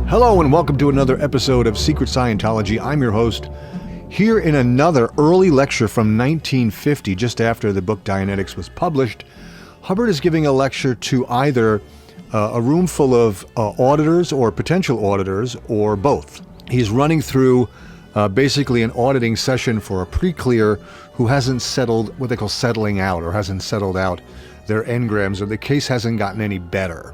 Hello and welcome to another episode of Secret Scientology. I'm your host. Here in another early lecture from 1950, just after the book Dianetics was published, Hubbard is giving a lecture to either a room full of auditors or potential auditors, or both. He's running through basically an auditing session for a pre-clear who hasn't settled, what they call settling out, or hasn't settled out their engrams, or the case hasn't gotten any better.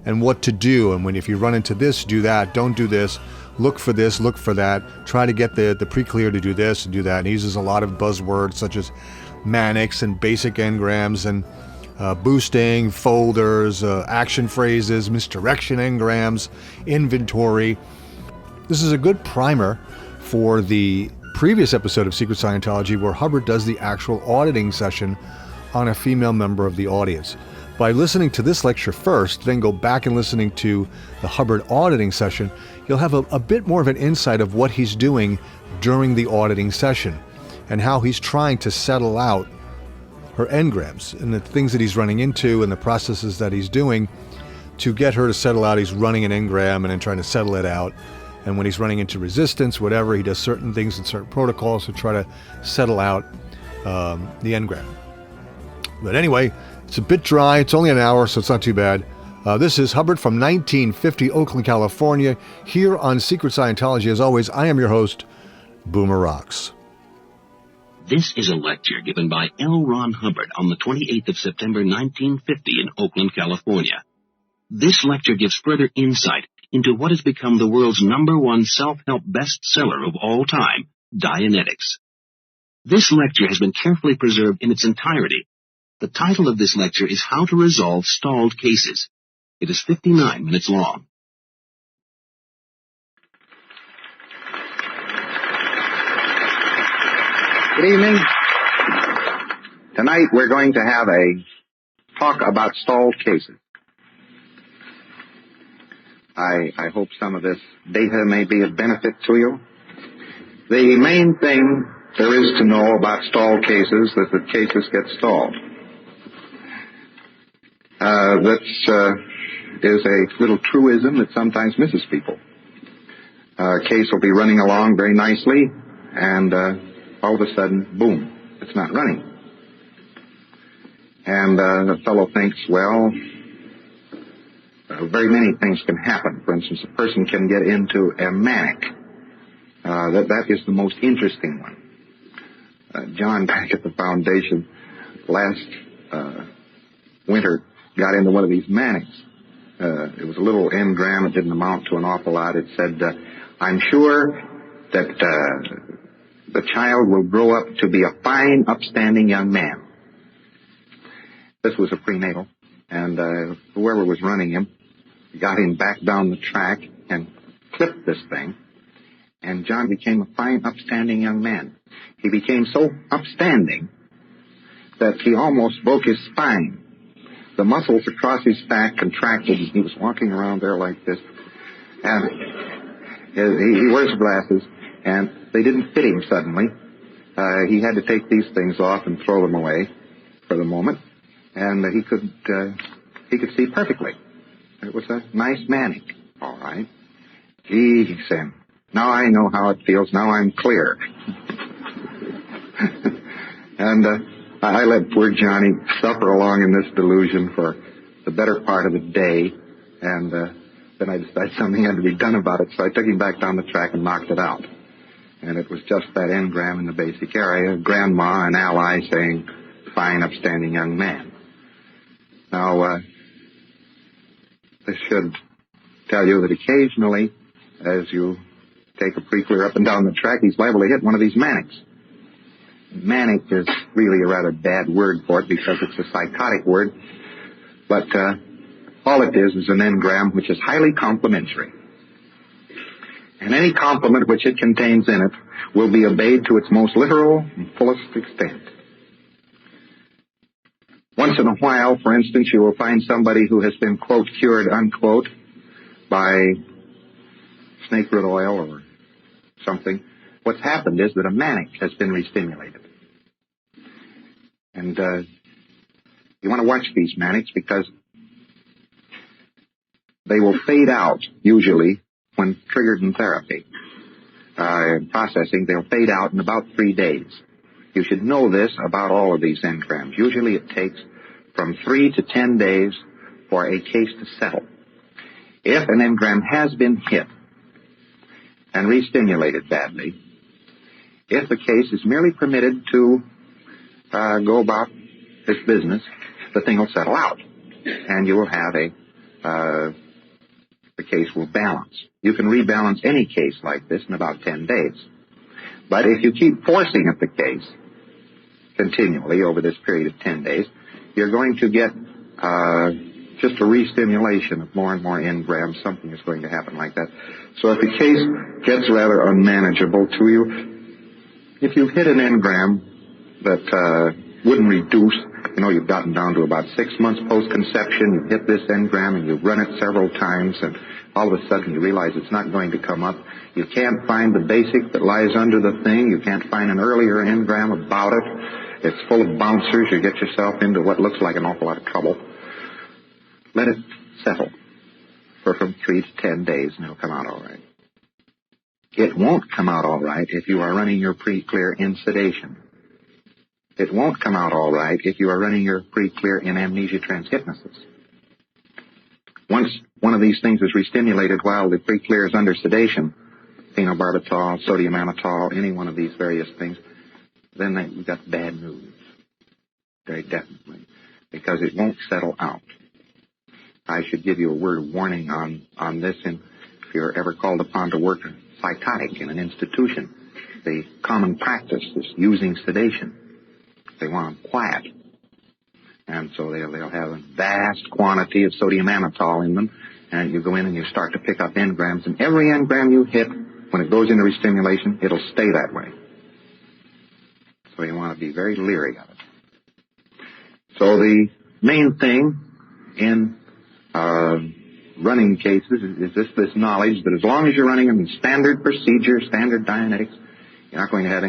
And what to do, and if you run into this, do that, don't do this, look for this, look for that, try to get the pre-clear to do this and do that. And he uses a lot of buzzwords such as manics and basic engrams and boosting, folders, action phrases, misdirection engrams, inventory. This is a good primer for the previous episode of Secret Scientology where Hubbard does the actual auditing session on a female member of the audience. By listening to this lecture first, then go back and listening to the Hubbard auditing session, you'll have a bit more of an insight of what he's doing during the auditing session and how he's trying to settle out her engrams and the things that he's running into and the processes that he's doing to get her to settle out. He's running an engram and then trying to settle it out. And when he's running into resistance, whatever, he does certain things and certain protocols to try to settle out the engram. But anyway, it's a bit dry. It's only an hour, so it's not too bad. This is Hubbard from 1950, Oakland, California, here on Secret Scientology. As always, I am your host, Boomer Rocks. This is a lecture given by L. Ron Hubbard on the 28th of September, 1950 in Oakland, California. This lecture gives further insight into what has become the world's #1 self-help bestseller of all time, Dianetics. This lecture has been carefully preserved in its entirety. The title of this lecture is How to Resolve Stalled Cases. It is 59 minutes long. Good evening. Tonight we're going to have a talk about stalled cases. I hope some of this data may be of benefit to you. The main thing there is to know about stalled cases is that cases get stalled. That is a little truism that sometimes misses people. A case will be running along very nicely, and all of a sudden, boom, it's not running. And the fellow thinks, well, very many things can happen. For instance, a person can get into a manic. That is the most interesting one. John, back at the foundation last winter, got into one of these manics. It was a little engram. It didn't amount to an awful lot. It said, I'm sure that the child will grow up to be a fine, upstanding young man. This was a prenatal, and whoever was running him got him back down the track and clipped this thing, and John became a fine, upstanding young man. He became so upstanding that he almost broke his spine. The muscles across his back contracted, and he was walking around there like this. And he wears glasses, and they didn't fit him suddenly. He had to take these things off and throw them away for the moment, and he could see perfectly. It was a nice manic, all right. Gee, he said, now I know how it feels. Now I'm clear. And I let poor Johnny suffer along in this delusion for the better part of the day, and then I decided something had to be done about it, so I took him back down the track and knocked it out. And it was just that engram in the basic area, grandma and ally saying, fine, upstanding young man. Now, this should tell you that occasionally, as you take a pre-clear up and down the track, he's liable to hit one of these manics. Manic is really a rather bad word for it because it's a psychotic word, but all it is an engram which is highly complimentary. And any compliment which it contains in it will be obeyed to its most literal and fullest extent. Once in a while, for instance, you will find somebody who has been, quote, cured, unquote, by snake root oil or something. What's happened is that a manic has been restimulated. And you want to watch these manics because they will fade out, usually, when triggered in therapy, processing, they'll fade out in about 3 days. You should know this about all of these engrams. Usually it takes from 3 to 10 days for a case to settle. If an engram has been hit and re-stimulated badly, if the case is merely permitted to go about its business, the thing will settle out, and you will have the case will balance. You can rebalance any case like this in about 10 days. But if you keep forcing at the case continually over this period of 10 days, you're going to get just a re-stimulation of more and more engrams. Something is going to happen like that. So if the case gets rather unmanageable to you, if you hit an engram that wouldn't reduce, you've gotten down to about 6 months post-conception, you hit this engram and you run it several times, and all of a sudden you realize it's not going to come up. You can't find the basic that lies under the thing. You can't find an earlier engram about it. It's full of bouncers. You get yourself into what looks like an awful lot of trouble. Let it settle for from 3 to 10 days, and it'll come out all right. It won't come out all right if you are running your pre-clear in sedation. It won't come out all right if you are running your pre-clear in amnesia transhypnosis. Once one of these things is re-stimulated while the pre-clear is under sedation, phenobarbital, sodium amytal, any one of these various things, then you've got bad news, very definitely, because it won't settle out. I should give you a word of warning on this, and if you're ever called upon to work psychotic in an institution, the common practice is using sedation. They want them quiet. And so they'll have a vast quantity of sodium amytal in them, and you go in and you start to pick up engrams, and every engram you hit, when it goes into re-stimulation, it'll stay that way. So you want to be very leery of it. So the main thing in running cases is this knowledge that as long as you're running them in standard procedure, standard Dianetics, you're not going to have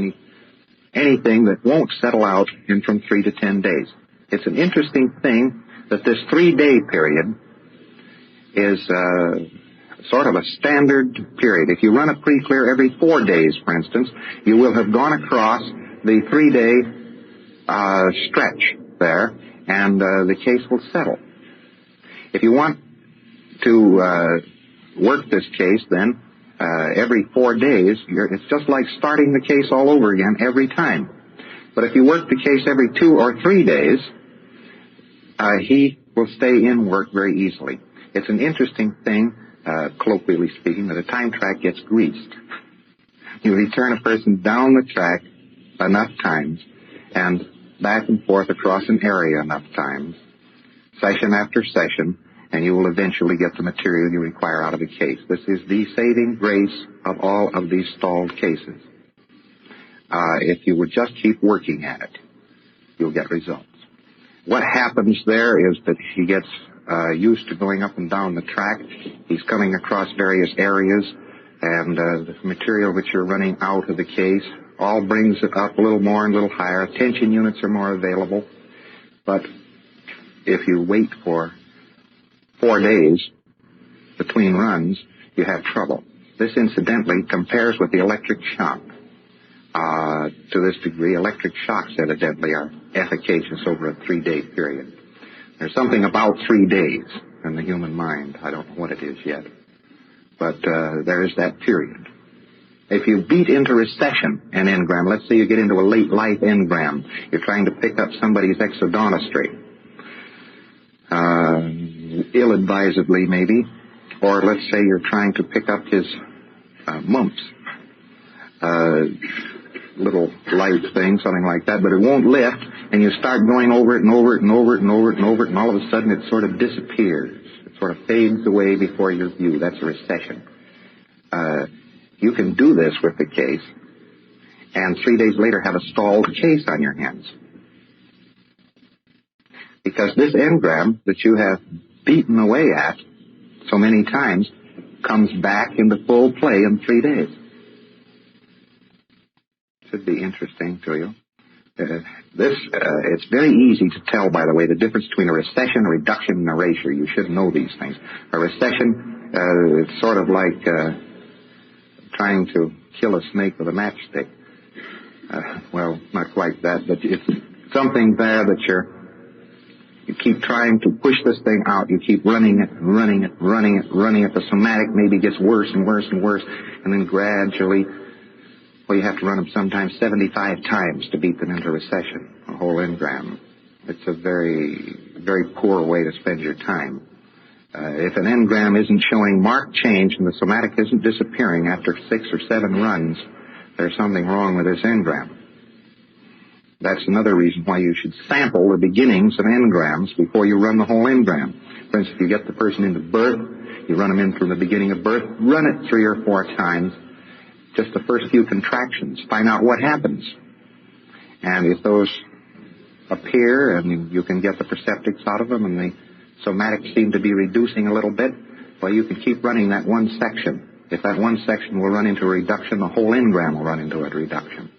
anything that won't settle out in from 3 to 10 days. It's an interesting thing that this 3-day period is sort of a standard period. If you run a pre-clear every 4 days, for instance, you will have gone across the 3-day stretch there, and the case will settle. If you want to work this case, then every 4 days, it's just like starting the case all over again every time. But if you work the case every 2 or 3 days, he will stay in work very easily. It's an interesting thing, colloquially speaking, that a time track gets greased. You return a person down the track enough times and back and forth across an area enough times, session after session, and you will eventually get the material you require out of a case. This is the saving grace of all of these stalled cases. If you would just keep working at it, you'll get results. What happens there is that he gets used to going up and down the track. He's coming across various areas, and the material that you're running out of the case all brings it up a little more and a little higher. Attention units are more available. But if you wait for 4 days between runs, you have trouble. This, incidentally, compares with the electric shock. To this degree, electric shocks, evidently, are efficacious over a 3-day period. There's something about 3 days in the human mind. I don't know what it is yet. But there is that period. If you beat into recession an engram, let's say you get into a late life engram, you're trying to pick up somebody's exodontistry, ill-advisedly maybe, or let's say you're trying to pick up his mumps, little light thing, something like that, but it won't lift, and you start going over it and over it and over it and over it and over it, and all of a sudden it sort of disappears. It sort of fades away before your view. That's a recession. You can do this with the case, and 3 days later have a stalled case on your hands. Because this engram that you have beaten away at so many times comes back into full play in 3 days. Should be interesting to you. It's very easy to tell, by the way, the difference between a recession, a reduction, and an erasure. You should know these things. A recession, it's sort of like trying to kill a snake with a matchstick. Well, not quite that, but it's something there that you keep trying to push this thing out. You keep running it. The somatic maybe gets worse and worse and worse, and then gradually, well, you have to run them sometimes 75 times to beat them into recession, a whole engram. It's a very, very poor way to spend your time. If an engram isn't showing marked change and the somatic isn't disappearing after 6 or 7 runs, there's something wrong with this engram. That's another reason why you should sample the beginnings of engrams before you run the whole engram. For instance, if you get the person into birth, you run them in from the beginning of birth, run it 3 or 4 times, just the first few contractions, find out what happens. And if those appear and you can get the perceptics out of them and the somatics seem to be reducing a little bit, well, you can keep running that one section. If that one section will run into a reduction, the whole engram will run into a reduction.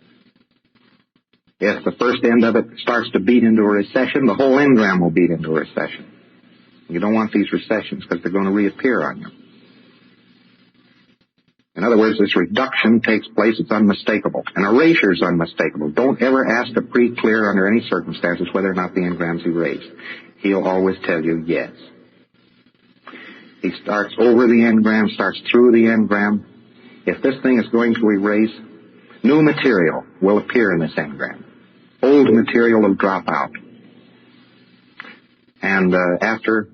If the first end of it starts to beat into a recession, the whole engram will beat into a recession. You don't want these recessions because they're going to reappear on you. In other words, this reduction takes place, it's unmistakable. An erasure is unmistakable. Don't ever ask a pre-clear under any circumstances whether or not the engram's erased. He'll always tell you yes. He starts over the engram, starts through the engram. If this thing is going to erase, new material will appear in this engram. Old material will drop out. And after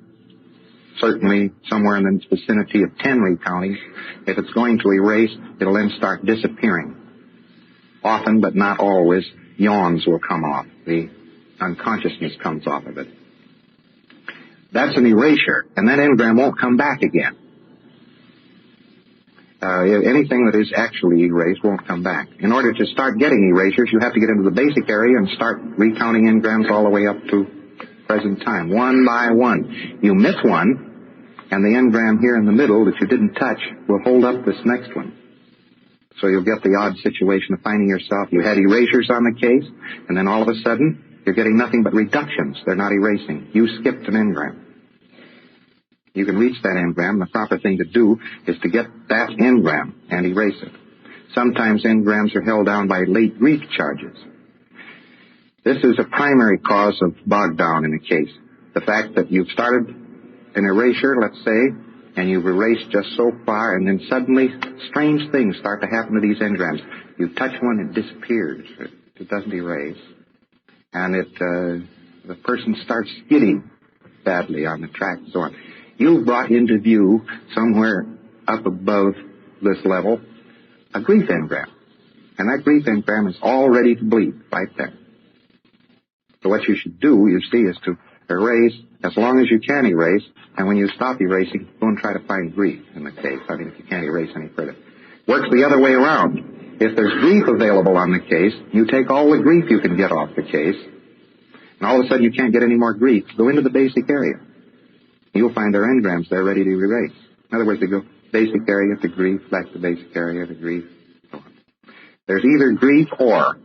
certainly somewhere in the vicinity of 10 recountings, if it's going to erase, it'll then start disappearing. Often, but not always, yawns will come off. The unconsciousness comes off of it. That's an erasure, and that engram won't come back again. Anything that is actually erased won't come back. In order to start getting erasures, you have to get into the basic area and start recounting engrams all the way up to present time, one by one. You miss one, and the engram here in the middle that you didn't touch will hold up this next one. So you'll get the odd situation of finding yourself, you had erasures on the case, and then all of a sudden, you're getting nothing but reductions. They're not erasing. You skipped an engram. You can reach that engram. The proper thing to do is to get that engram and erase it. Sometimes engrams are held down by late grief charges. This is a primary cause of bog down in a case. The fact that you've started an erasure, let's say, and you've erased just so far, and then suddenly strange things start to happen to these engrams. You touch one, it disappears. It doesn't erase. And the person starts skidding badly on the track and so on. You've brought into view, somewhere up above this level, a grief engram. And that grief engram is all ready to bleed right there. So what you should do, you see, is to erase as long as you can erase, and when you stop erasing, go and try to find grief in the case. I mean, if you can't erase any further. Works the other way around. If there's grief available on the case, you take all the grief you can get off the case, and all of a sudden you can't get any more grief. Go into the basic area. You'll find their engrams there ready to erase. In other words, they go basic area to grief, back to basic area to grief, so on. There's either grief or,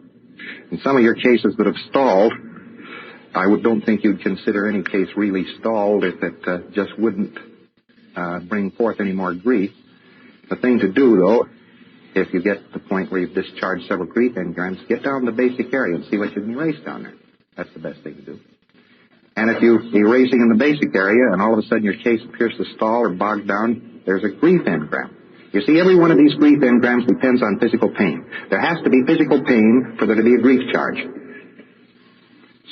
in some of your cases that have stalled, I don't think you'd consider any case really stalled if it just wouldn't bring forth any more grief. The thing to do, though, if you get to the point where you've discharged several grief engrams, get down to the basic area and see what you can erase down there. That's the best thing to do. And if you're erasing in the basic area and all of a sudden your case appears to stall or bog down, there's a grief engram. You see, every one of these grief engrams depends on physical pain. There has to be physical pain for there to be a grief charge.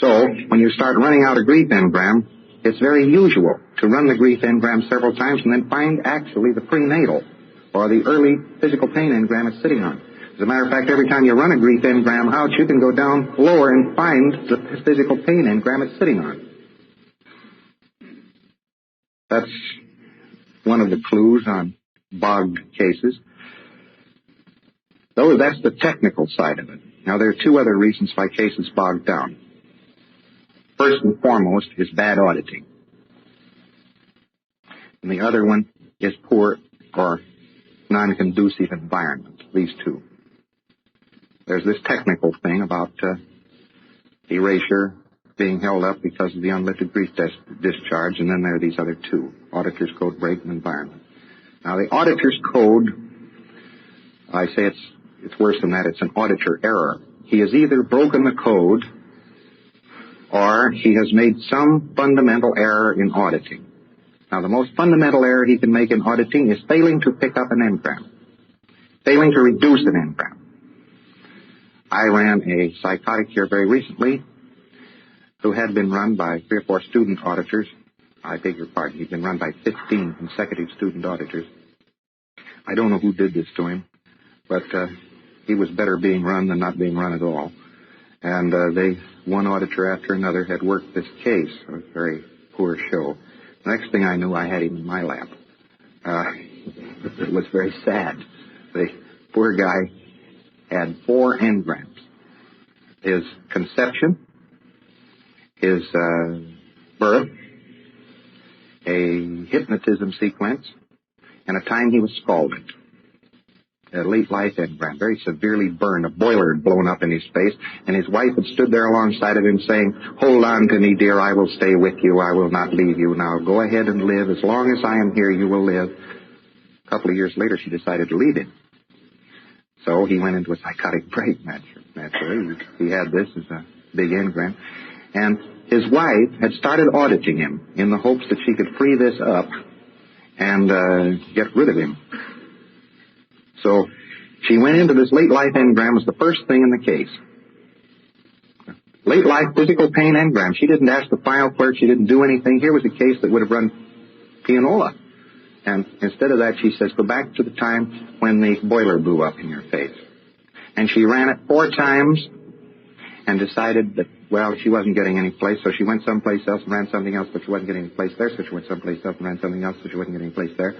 So, when you start running out a grief engram, it's very usual to run the grief engram several times and then find actually the prenatal or the early physical pain engram it's sitting on. As a matter of fact, every time you run a grief engram out, you can go down lower and find the physical pain engram it's sitting on. That's one of the clues on bogged cases. Though that's the technical side of it. Now, there are two other reasons why cases bog down. First and foremost is bad auditing. And the other one is poor or non-conducive environment, these two. There's this technical thing about erasure being held up because of the unlifted grief discharge, and then there are these other two, auditor's code break and environment. Now, the auditor's code I say it's worse than that. It's an auditor error. He has either broken the code or he has made some fundamental error in auditing. Now, the most fundamental error he can make in auditing is failing to pick up an engram, failing to reduce an engram. I ran a psychotic here very recently who had been run by 3 or 4 student auditors. I beg your pardon. He'd been run by 15 consecutive student auditors. I don't know who did this to him, but he was better being run than not being run at all. And one auditor after another had worked this case. It was a very poor show. The next thing I knew, I had him in my lap. It was very sad. The poor guy had 4 engrams. His conception, his birth, a hypnotism sequence, and a time he was scalded. A late life engram, very severely burned. A boiler had blown up in his face, and his wife had stood there alongside of him saying, "Hold on to me, dear, I will stay with you, I will not leave you. Now go ahead and live. As long as I am here, you will live." A couple of years later, she decided to leave him. So he went into a psychotic break, naturally. He had this as a big engram. And his wife had started auditing him in the hopes that she could free this up and get rid of him. So she went into this late life engram as the first thing in the case. Late life physical pain engram. She didn't ask the file clerk. She didn't do anything. Here was a case that would have run pianola. And instead of that, she says, go back to the time when the boiler blew up in your face. And she ran it 4 times and decided that, well, she wasn't getting any place, so she went someplace else and ran something else, but she wasn't getting any place there, so she went someplace else and ran something else, so she wasn't getting any place there.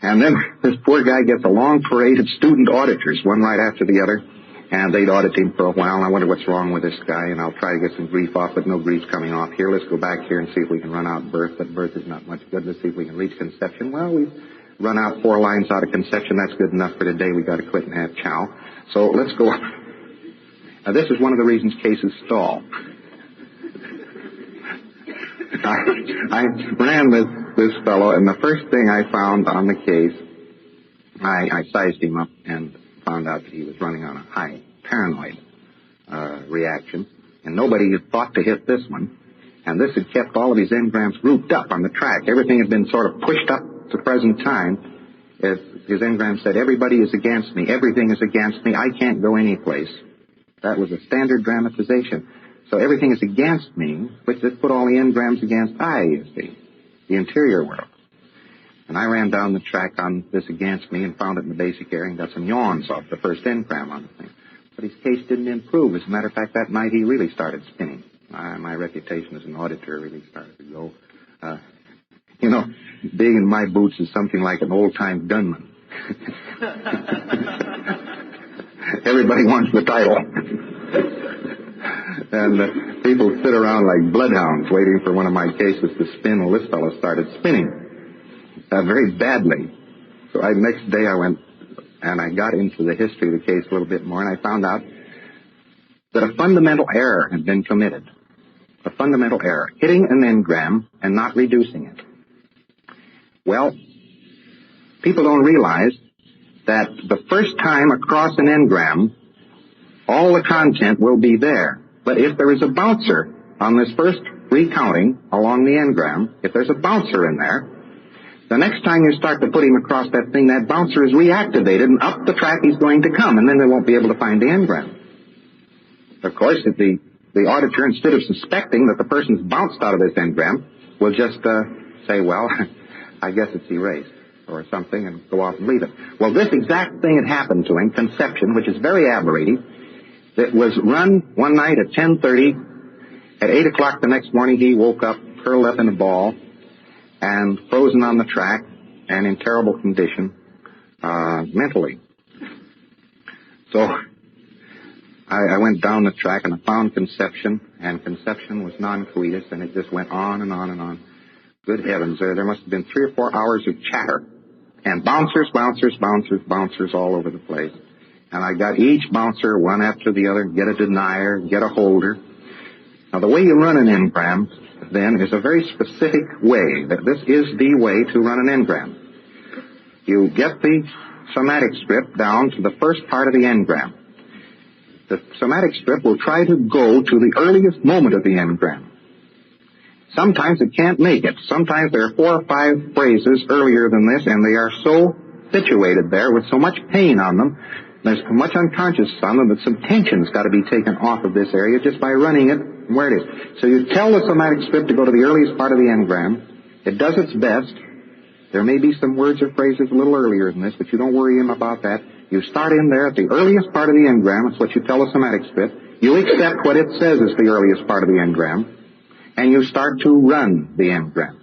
And then this poor guy gets a long parade of student auditors, one right after the other, and they'd audit him for a while, and I wonder what's wrong with this guy, and I'll try to get some grief off, but no grief's coming off here. Let's go back here and see if we can run out birth, but birth is not much good. Let's see if we can reach conception. Well, we've run out 4 lines out of conception. That's good enough for today. We've got to quit and have chow. So let's go. Now, this is one of the reasons cases stall. I ran this fellow, and the first thing I found on the case, I sized him up and found out that he was running on a high paranoid reaction, and nobody had thought to hit this one, and this had kept all of his engrams grouped up on the track. Everything had been sort of pushed up to present time. His engram said, everybody is against me, everything is against me, I can't go any place. That was a standard dramatization. So everything is against me, which just put all the engrams against I, you see, the interior world. And I ran down the track on this against me and found it in the basic area and got some yawns off the first engram on the thing. But his case didn't improve. As a matter of fact, that night he really started spinning. My reputation as an auditor really started to go. Being in my boots is something like an old-time gunman. Everybody wants the title. And people sit around like bloodhounds waiting for one of my cases to spin. Well, this fellow started spinning very badly. So next day I went and I got into the history of the case a little bit more, and I found out that a fundamental error had been committed. A fundamental error. Hitting an engram and not reducing it. Well, people don't realize that the first time across an engram, all the content will be there. But if there is a bouncer on this first recounting along the engram, if there's a bouncer in there, the next time you start to put him across that thing, that bouncer is reactivated, and up the track he's going to come, and then they won't be able to find the engram. Of course, if the auditor, instead of suspecting that the person's bounced out of this engram, will just say, well, I guess it's erased, or something, and go off and leave it. Well, this exact thing had happened to him, conception, which is very aberrating. It was run one night at 10:30. At 8 o'clock the next morning, he woke up, curled up in a ball, and frozen on the track, and in terrible condition, mentally. So I went down the track, and I found conception, and conception was non-coitus, and it just went on and on and on. Good heavens, there must have been 3 or 4 hours of chatter, and bouncers all over the place. And I got each bouncer, one after the other, get a denier, get a holder. Now, the way you run an engram, then, is a very specific way. That this is the way to run an engram. You get the somatic strip down to the first part of the engram. The somatic strip will try to go to the earliest moment of the engram. Sometimes it can't make it. Sometimes there are 4 or 5 phrases earlier than this, and they are so situated there with so much pain on them, there's so much unconscious on them that some tension's got to be taken off of this area just by running it where it is. So you tell the somatic strip to go to the earliest part of the engram. It does its best. There may be some words or phrases a little earlier than this, but you don't worry him about that. You start in there at the earliest part of the engram. That's what you tell the somatic strip. You accept what it says is the earliest part of the engram, and you start to run the engram.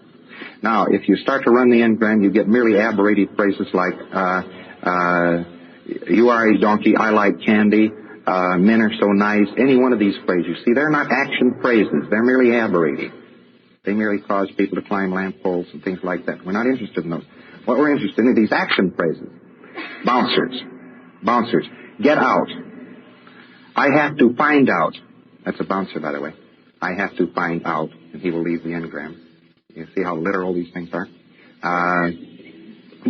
Now, if you start to run the engram, you get merely aberrated phrases like, you are a donkey, I like candy, men are so nice, any one of these phrases. See, they're not action phrases. They're merely aberrated. They merely cause people to climb lamp poles and things like that. We're not interested in those. What we're interested in are these action phrases. Bouncers. Bouncers. Get out. I have to find out. That's a bouncer, by the way. I have to find out, and he will leave the engram. You see how literal these things are?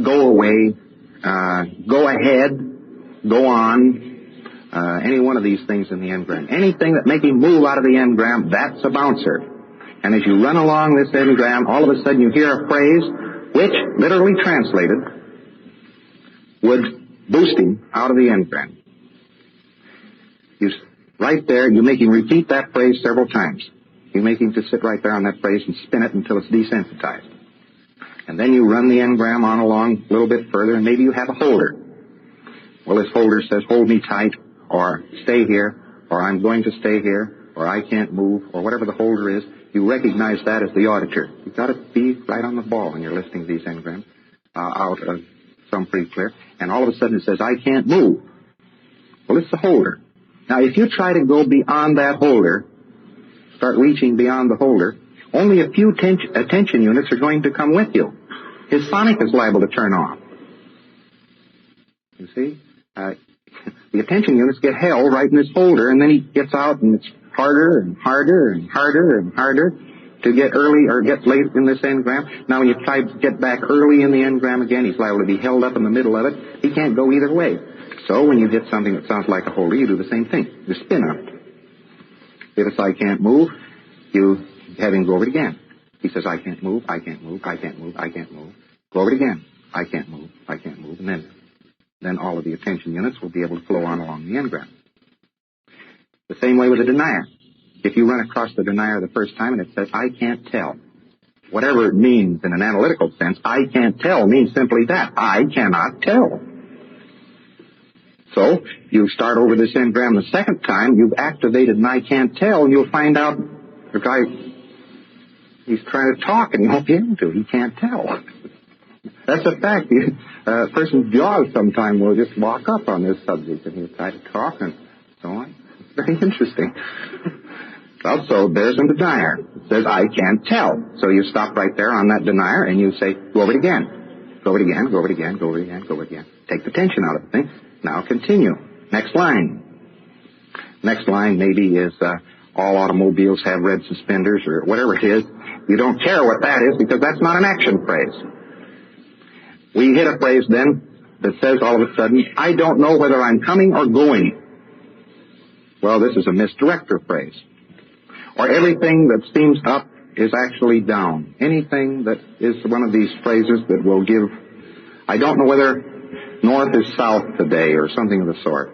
Go away. Go ahead. Go on. Any one of these things in the engram. Anything that make him move out of the engram, that's a bouncer. And as you run along this engram, all of a sudden you hear a phrase which, literally translated, would boost him out of the engram. Right there, you make him repeat that phrase several times. You make him just sit right there on that phrase and spin it until it's desensitized. And then you run the engram on along a little bit further, and maybe you have a holder. Well, this holder says, hold me tight, or stay here, or I'm going to stay here, or I can't move, or whatever the holder is. You recognize that as the auditor. You've got to be right on the ball when you're listening to these engrams out of some pretty clear. And all of a sudden it says, I can't move. Well, it's the holder. Now, if you try to go beyond that holder, start reaching beyond the holder, only a few attention units are going to come with you. His sonic is liable to turn off. You see? The attention units get held right in this holder, and then he gets out, and it's harder and harder and harder and harder to get early or get late in this engram. Now, when you try to get back early in the engram again, he's liable to be held up in the middle of it. He can't go either way. So when you hit something that sounds like a holder, you do the same thing. You spin on it. If it's I can't move, you have him go over it again. He says, I can't move, I can't move, I can't move, I can't move. Go over it again. I can't move, I can't move. And then all of the attention units will be able to flow on along the engram. The same way with a denier. If you run across the denier the first time and it says, I can't tell, whatever it means in an analytical sense, I can't tell means simply that. I cannot tell. So you start over this engram the second time, you've activated an I can't tell, and you'll find out the guy, he's trying to talk and he won't be able to. He can't tell. That's a fact. A person's jaws sometime will just lock up on this subject and he'll try to talk and so on. It's very interesting. Also, there's a denier. It says, I can't tell. So you stop right there on that denier and you say, go over it again. Go over it again, go over it again, go over it again, go over it again. Take the tension out of the thing. Now continue. Next line. Next line maybe is, all automobiles have red suspenders or whatever it is. You don't care what that is because that's not an action phrase. We hit a phrase then that says all of a sudden, I don't know whether I'm coming or going. Well, this is a misdirector phrase. Or everything that seems up is actually down. Anything that is one of these phrases that will give, I don't know whether north is south today or something of the sort.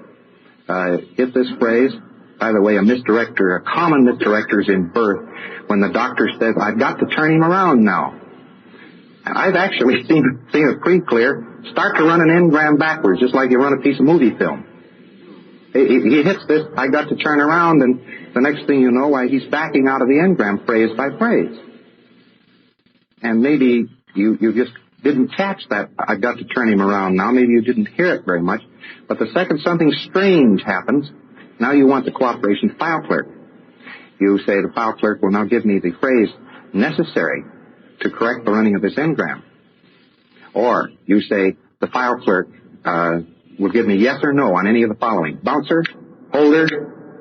Hit this phrase. By the way, a misdirector, a common misdirector is in birth when the doctor says, I've got to turn him around now. And I've actually seen it pretty clear. Start to run an engram backwards, just like you run a piece of movie film. He hits this, I got to turn around, and the next thing you know, why, he's backing out of the engram phrase by phrase. And maybe you just didn't catch that, I've got to turn him around now. Maybe you didn't hear it very much. But the second something strange happens, now you want the cooperation of the file clerk. You say the file clerk will now give me the phrase necessary to correct the running of this engram. Or you say the file clerk will give me yes or no on any of the following. Bouncer, holder,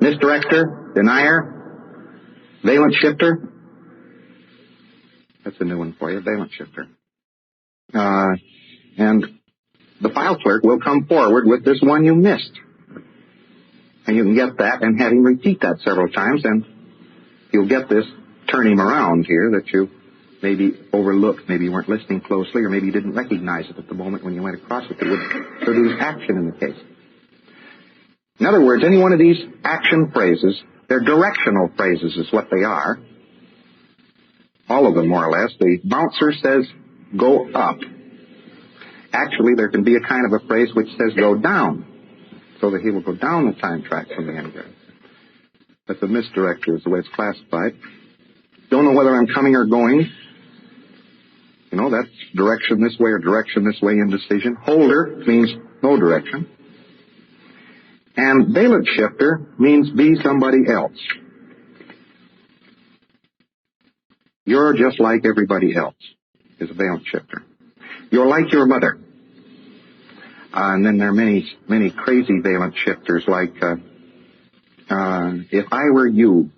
misdirector, denier, valence shifter. That's a new one for you, valence shifter. And the file clerk will come forward with this one you missed. And you can get that and have him repeat that several times, and you'll get this turn him around here that you maybe overlooked, maybe you weren't listening closely, or maybe you didn't recognize it at the moment when you went across it that would produce action in the case. In other words, any one of these action phrases, they're directional phrases is what they are. All of them, more or less. The bouncer says, go up. Actually, there can be a kind of a phrase which says, go down, so that he will go down the time track from the engram. That's a misdirector is the way it's classified. Don't know whether I'm coming or going. You know, that's direction this way or direction this way, indecision. Holder means no direction. And valence shifter means be somebody else. You're just like everybody else is a valence shifter. You're like your mother. And then there are many crazy valence shifters like, if I were you.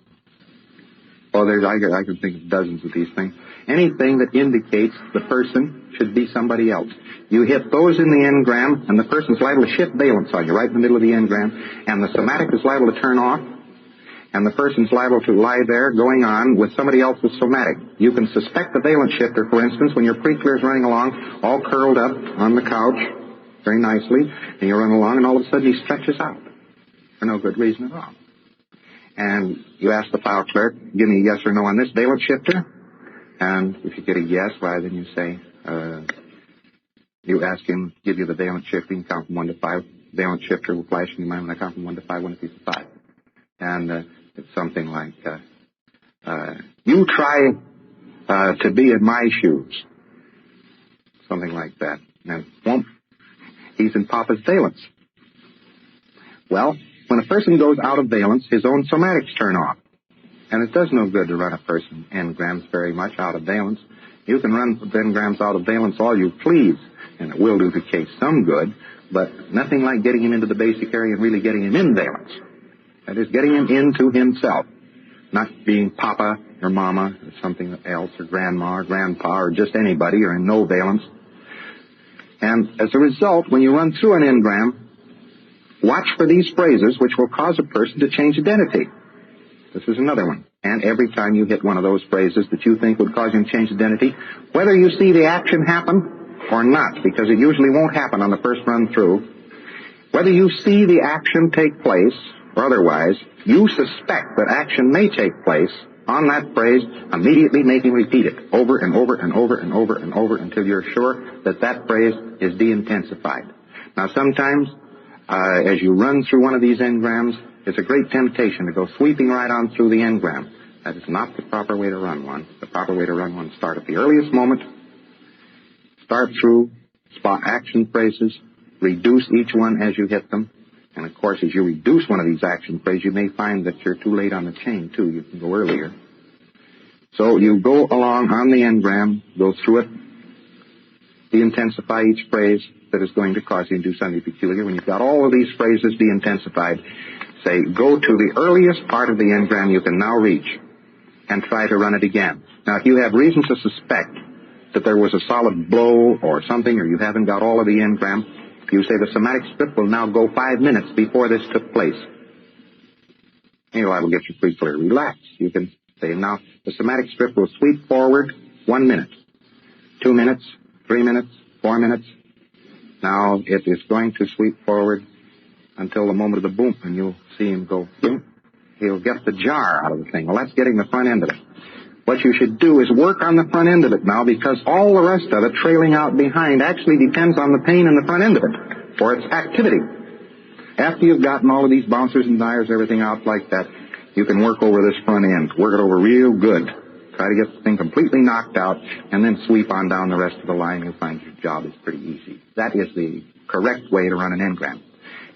Oh, I can think of dozens of these things. Anything that indicates the person should be somebody else. You hit those in the engram, and the person's liable to shift valence on you right in the middle of the engram, and the somatic is liable to turn off, and the person's liable to lie there going on with somebody else's somatic. You can suspect the valence shifter, for instance, when your pre-clear is running along, all curled up on the couch, very nicely, and you run along, and all of a sudden he stretches out for no good reason at all. And you ask the file clerk, give me a yes or no on this valence shifter. And if you get a yes, why then you say, you ask him, give you the valence shifting, count from 1 to 5. Valence shifter will flash in your mind when I count from 1 to 5, 1 to 3 to 5. And it's something like, you try to be in my shoes. Something like that. Now, he's in Papa's valence. Well, when a person goes out of valence, his own somatics turn off. And it does no good to run a person engrams very much out of valence. You can run engrams out of valence all you please, and it will do the case some good, but nothing like getting him into the basic area and really getting him in valence. That is, getting him into himself, not being Papa or Mama or something else, or Grandma or Grandpa or just anybody or in no valence. And as a result, when you run through an engram, watch for these phrases which will cause a person to change identity. This is another one. And every time you hit one of those phrases that you think would cause him to change identity, whether you see the action happen or not, because it usually won't happen on the first run through, whether you see the action take place or otherwise, you suspect that action may take place on that phrase, immediately make him repeat it over and over and over and over and over until you're sure that that phrase is de-intensified. Now sometimes, as you run through one of these engrams, it's a great temptation to go sweeping right on through the engram. That is not the proper way to run one. The proper way to run one, start at the earliest moment, start through, spot action phrases, reduce each one as you hit them. And of course, as you reduce one of these action phrases, you may find that you're too late on the chain, too. You can go earlier. So you go along on the engram, go through it, de-intensify each phrase that is going to cause you to do something peculiar. When you've got all of these phrases de-intensified, say, go to the earliest part of the engram you can now reach and try to run it again. Now, if you have reason to suspect that there was a solid blow or something, or you haven't got all of the engram, you say the somatic strip will now go 5 minutes before this took place. Anyway, I will get you free clear. Relax. You can say, now, the somatic strip will sweep forward 1 minute, 2 minutes, 3 minutes, 4 minutes. Now, it is going to sweep forward until the moment of the boom, and you'll see him go boom. He'll get the jar out of the thing. Well, that's getting the front end of it. What you should do is work on the front end of it now, because all the rest of it trailing out behind actually depends on the pain in the front end of it for its activity. After you've gotten all of these bouncers and dyers, everything out like that, you can work over this front end. Work it over real good. Try to get the thing completely knocked out, and then sweep on down the rest of the line. You'll find your job is pretty easy. That is the correct way to run an engram.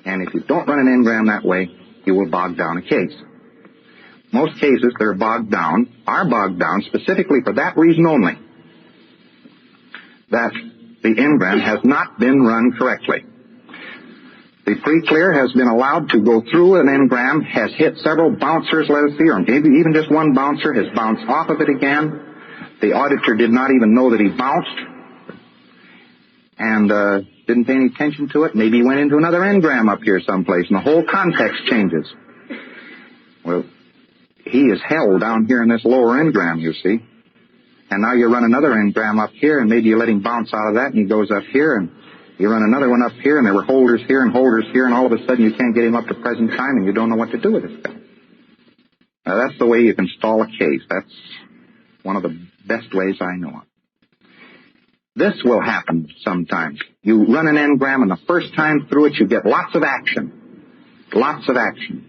And if you don't run an engram that way, you will bog down a case. Most cases that are bogged down specifically for that reason only, that the engram has not been run correctly. The pre-clear has been allowed to go through an engram, has hit several bouncers, let us see, or maybe even just one bouncer, has bounced off of it again. The auditor did not even know that he bounced, and didn't pay any attention to it. Maybe he went into another engram up here someplace, and the whole context changes. Well, he is held down here in this lower engram, you see. And now you run another engram up here, and maybe you let him bounce out of that, and he goes up here, and you run another one up here, and there were holders here and holders here, and all of a sudden you can't get him up to present time, and you don't know what to do with this guy. Now, that's the way you can stall a case. That's one of the best ways I know of. This will happen sometimes. You run an engram, and the first time through it, you get lots of action. Lots of action.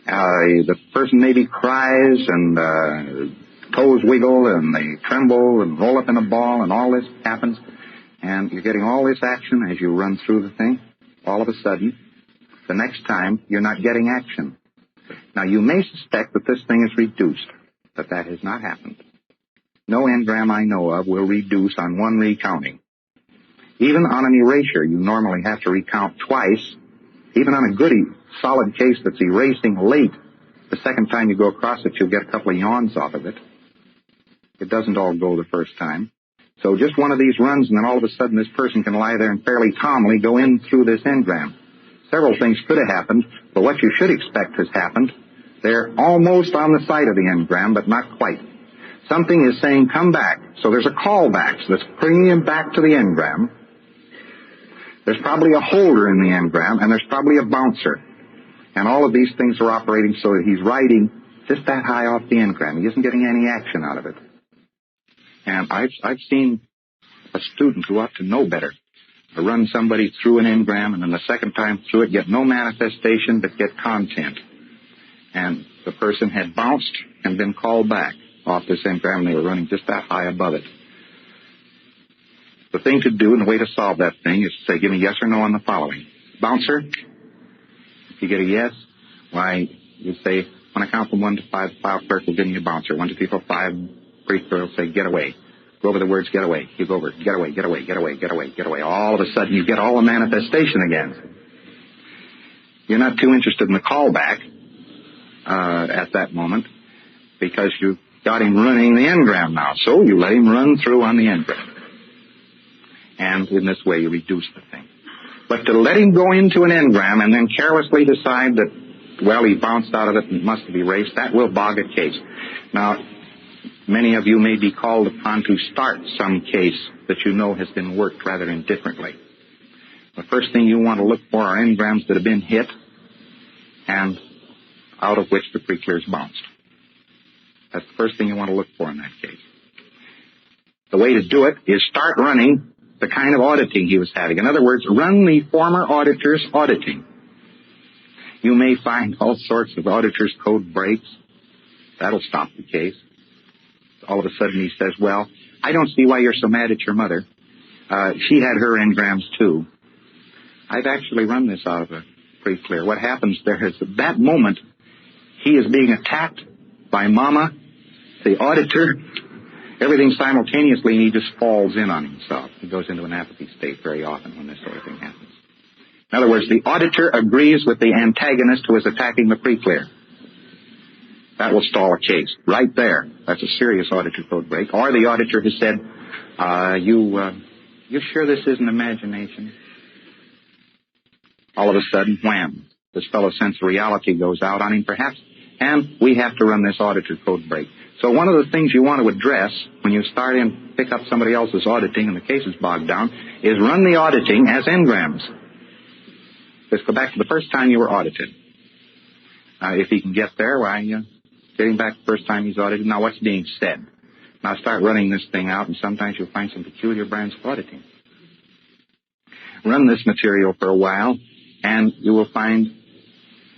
The person maybe cries, and toes wiggle, and they tremble, and roll up in a ball, and all this happens. And you're getting all this action as you run through the thing. All of a sudden, the next time, you're not getting action. Now, you may suspect that this thing is reduced, but that has not happened. No engram I know of will reduce on one recounting. Even on an erasure, you normally have to recount twice. Even on a good, solid case that's erasing late, the second time you go across it, you'll get a couple of yawns off of it. It doesn't all go the first time. So just one of these runs, and then all of a sudden this person can lie there and fairly calmly go in through this engram. Several things could have happened, but what you should expect has happened. They're almost on the side of the engram, but not quite. Something is saying, come back. So there's a callback, so that's bringing him back to the engram. There's probably a holder in the engram, and there's probably a bouncer. And all of these things are operating so that he's riding just that high off the engram. He isn't getting any action out of it. And I've seen a student who ought to know better to run somebody through an engram, and then the second time through it, get no manifestation, but get content. And the person had bounced and been called back off this engram, and they were running just that high above it. The thing to do, and the way to solve that thing, is to say, give me yes or no on the following. Bouncer, if you get a yes, why, you say, when I count from 1 to 5, the file clerk will give me a bouncer. 1, 2, 3, 4, 5, brief will say, get away. Go over the words, get away. You go over, get away, get away, get away, get away, get away. All of a sudden, you get all the manifestation again. You're not too interested in the callback at that moment, because you got him running the engram now. So you let him run through on the engram. And in this way, you reduce the thing. But to let him go into an engram and then carelessly decide that, well, he bounced out of it and it must have erased, that will bog a case. Now, many of you may be called upon to start some case that you know has been worked rather indifferently. The first thing you want to look for are engrams that have been hit and out of which the pre-clear's bounced. That's the first thing you want to look for in that case. The way to do it is start running the kind of auditing he was having. In other words, run the former auditor's auditing. You may find all sorts of auditor's code breaks. That'll stop the case. All of a sudden he says, well, I don't see why you're so mad at your mother. She had her engrams too. I've actually run this out of a pre-clear. What happens there is at that moment, he is being attacked by Mama, the auditor, everything simultaneously, and he just falls in on himself. He goes into an apathy state very often when this sort of thing happens. In other words, the auditor agrees with the antagonist who is attacking the pre-clear. That will stall a case right there. That's a serious auditor code break. Or the auditor has said, you sure this isn't imagination? All of a sudden, wham, this fellow's sense of reality goes out on him perhaps, and we have to run this auditor code break. So one of the things you want to address when you start in, pick up somebody else's auditing and the case is bogged down, is run the auditing as engrams. Let's go back to the first time you were audited. If he can get there, why, getting back the first time he's audited, now what's being said? Now start running this thing out, and sometimes you'll find some peculiar brands of auditing. Run this material for a while, and you will find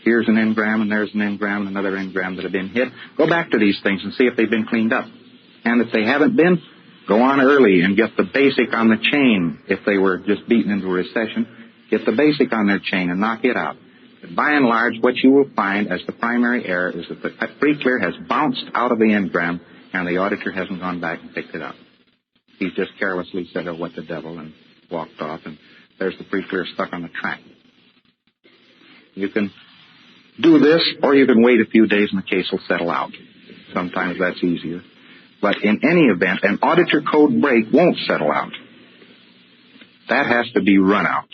here's an engram, and there's an engram, and another engram that have been hit. Go back to these things and see if they've been cleaned up. And if they haven't been, go on early and get the basic on the chain. If they were just beaten into a recession, get the basic on their chain and knock it out. But by and large, what you will find as the primary error is that the pre-clear has bounced out of the engram, and the auditor hasn't gone back and picked it up. He's just carelessly said, oh, what the devil, and walked off, and there's the pre-clear stuck on the track. You can do this, or you can wait a few days and the case will settle out. Sometimes that's easier. But in any event, an auditor code break won't settle out. that has to be run out.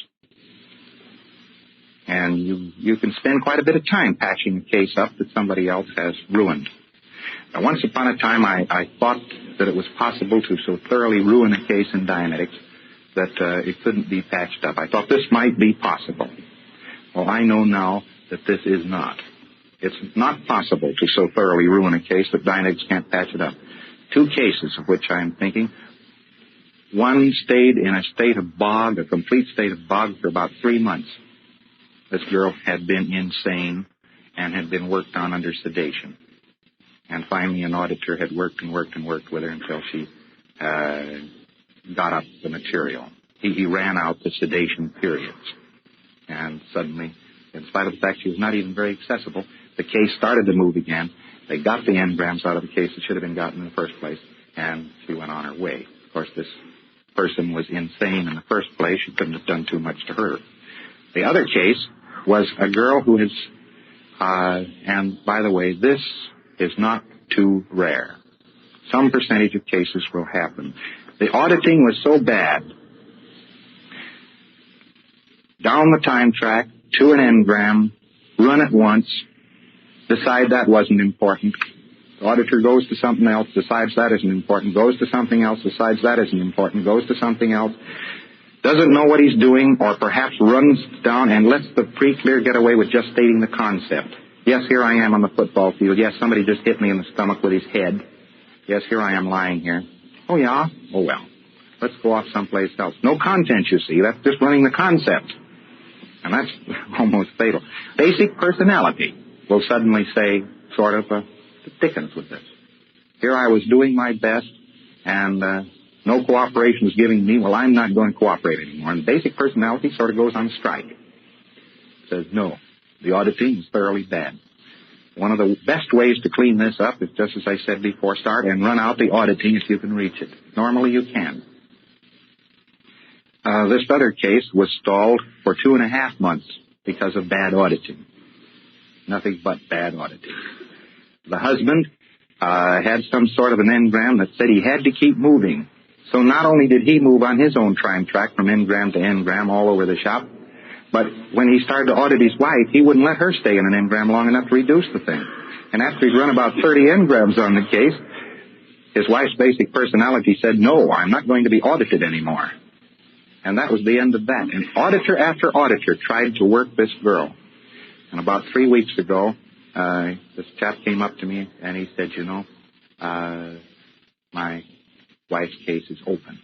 And you can spend quite a bit of time patching a case up that somebody else has ruined. Now, once upon a time, I thought that it was possible to so thoroughly ruin a case in Dianetics that it couldn't be patched up. I thought this might be possible. Well, I know now that this is not. It's not possible to so thoroughly ruin a case that Dianetics can't patch it up. 2 cases of which I'm thinking. One stayed in a state of bog, a complete state of bog, for about 3 months. This girl had been insane and had been worked on under sedation. And finally an auditor had worked with her until she got up the material. He ran out the sedation periods. And suddenly, in spite of the fact she was not even very accessible, the case started to move again. They got the engrams out of the case that should have been gotten in the first place, and she went on her way. Of course, this person was insane in the first place. You couldn't have done too much to her. The other case was a girl who has, and by the way, this is not too rare. Some percentage of cases will happen. The auditing was so bad, down the time track, to an engram, run it once, decide that wasn't important. The auditor goes to something else, decides that isn't important, goes to something else, decides that isn't important, goes to something else, doesn't know what he's doing, or perhaps runs down and lets the pre-clear get away with just stating the concept. Yes, here I am on the football field. Yes, somebody just hit me in the stomach with his head. Yes, here I am lying here. Oh, yeah? Oh, well. Let's go off someplace else. No content, you see. That's just running the concept. And that's almost fatal. Basic personality will suddenly say, sort of, the dickens with this. Here I was doing my best, and no cooperation was giving me. Well, I'm not going to cooperate anymore. And basic personality sort of goes on strike. Says, no, the auditing is thoroughly bad. One of the best ways to clean this up is, just as I said before, start and run out the auditing if you can reach it. Normally you can. This other case was stalled for 2.5 months because of bad auditing. Nothing but bad auditing. The husband had some sort of an engram that said he had to keep moving. So not only did he move on his own time track from engram to engram all over the shop, but when he started to audit his wife, he wouldn't let her stay in an engram long enough to reduce the thing. And after he'd run about 30 engrams on the case, his wife's basic personality said, no, I'm not going to be audited anymore. And that was the end of that. And auditor after auditor tried to work this girl. And about 3 weeks ago, this chap came up to me and he said, you know, my wife's case is open.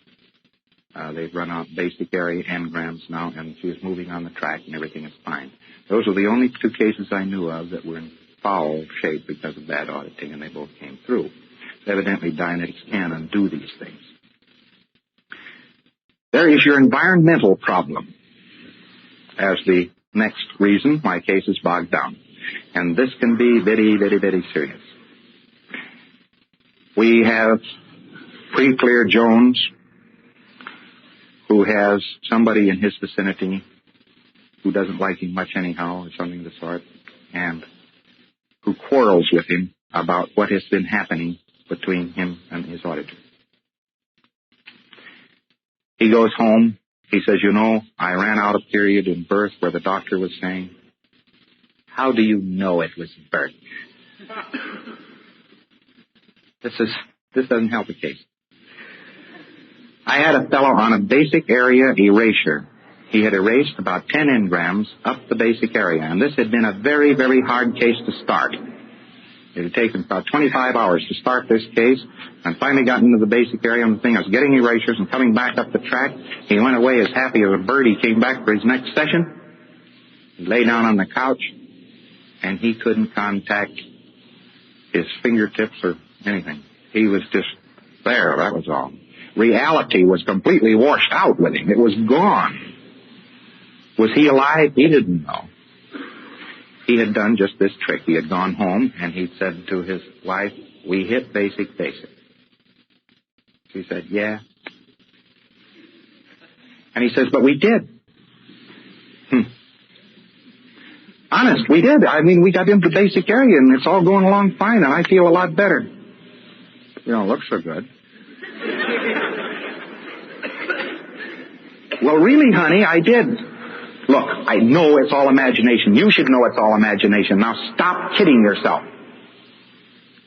They've run out basic area engrams now, and she is moving on the track, and everything is fine. Those are the only 2 cases I knew of that were in foul shape because of bad auditing, and they both came through. Evidently, Dianetics can undo these things. There is your environmental problem as the next reason why cases bog down. And this can be very, very, very serious. We have Pre-Clear Jones, who has somebody in his vicinity who doesn't like him much anyhow, or something of the sort, and who quarrels with him about what has been happening between him and his auditor. He goes home. He says, you know, I ran out a period in birth where the doctor was saying, how do you know it was birth? This doesn't help the case. I had a fellow on a basic area erasure. He had erased about 10 engrams up the basic area, and this had been a very, very hard case to start. It had taken about 25 hours to start this case, and finally got into the basic area, and the thing I was getting erasures and coming back up the track. He went away as happy as a bird. He came back for his next session. He lay down on the couch, and he couldn't contact his fingertips or anything. He was just there, that was all. Reality was completely washed out with him. It was gone. Was he alive? He didn't know. He had done just this trick. He had gone home, and he said to his wife, we hit basic. She said, yeah. And he says, but we did. Honest, we did. I mean, we got into the basic area, and it's all going along fine, and I feel a lot better. You don't look so good. Well, really, honey, I did. Look, I know it's all imagination. You should know it's all imagination. Now stop kidding yourself.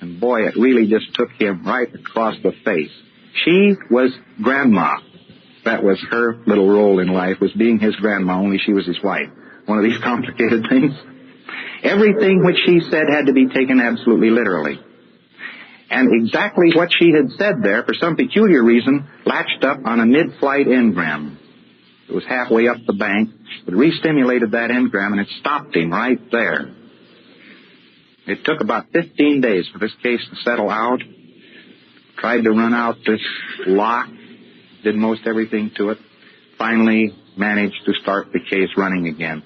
And boy, it really just took him right across the face. She was grandma. That was her little role in life, was being his grandma, only she was his wife. One of these complicated things. Everything which she said had to be taken absolutely literally. And exactly what she had said there, for some peculiar reason, latched up on a mid-flight engram. It was halfway up the bank. It re-stimulated that engram, and it stopped him right there. It took about 15 days for this case to settle out. Tried to run out this lock. Did most everything to it. Finally managed to start the case running again.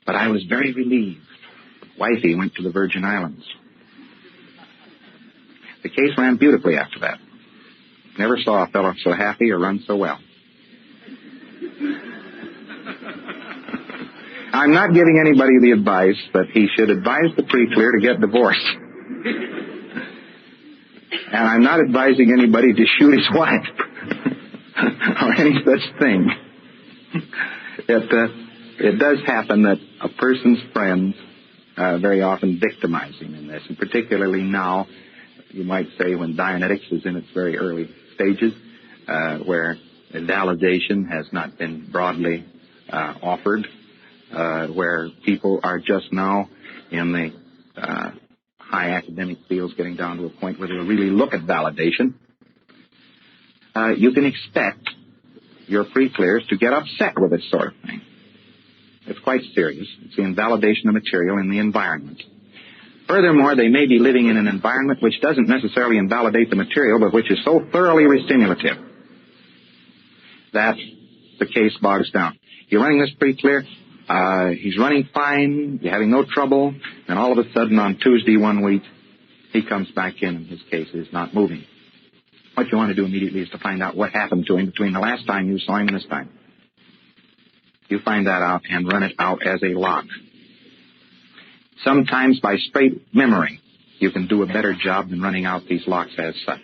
But I was very relieved. Wifey went to the Virgin Islands. The case ran beautifully after that. Never saw a fellow so happy or run so well. I'm not giving anybody the advice that he should advise the pre-clear to get divorced. And I'm not advising anybody to shoot his wife or any such thing. It does happen that a person's friends very often victimize him in this, and particularly now, you might say, when Dianetics is in its very early stages, where validation has not been broadly offered, where people are just now in the high academic fields getting down to a point where they'll really look at validation. You can expect your pre-clears to get upset with this sort of thing. It's quite serious. It's the invalidation of material in the environment. Furthermore, they may be living in an environment which doesn't necessarily invalidate the material, but which is so thoroughly restimulative that the case bogs down. You're running this pre-clear. He's running fine. You're having no trouble. And all of a sudden, on Tuesday one week, he comes back in and his case is not moving. What you want to do immediately is to find out what happened to him between the last time you saw him and this time. You find that out and run it out as a lock. Sometimes by straight memory, you can do a better job than running out these locks as such.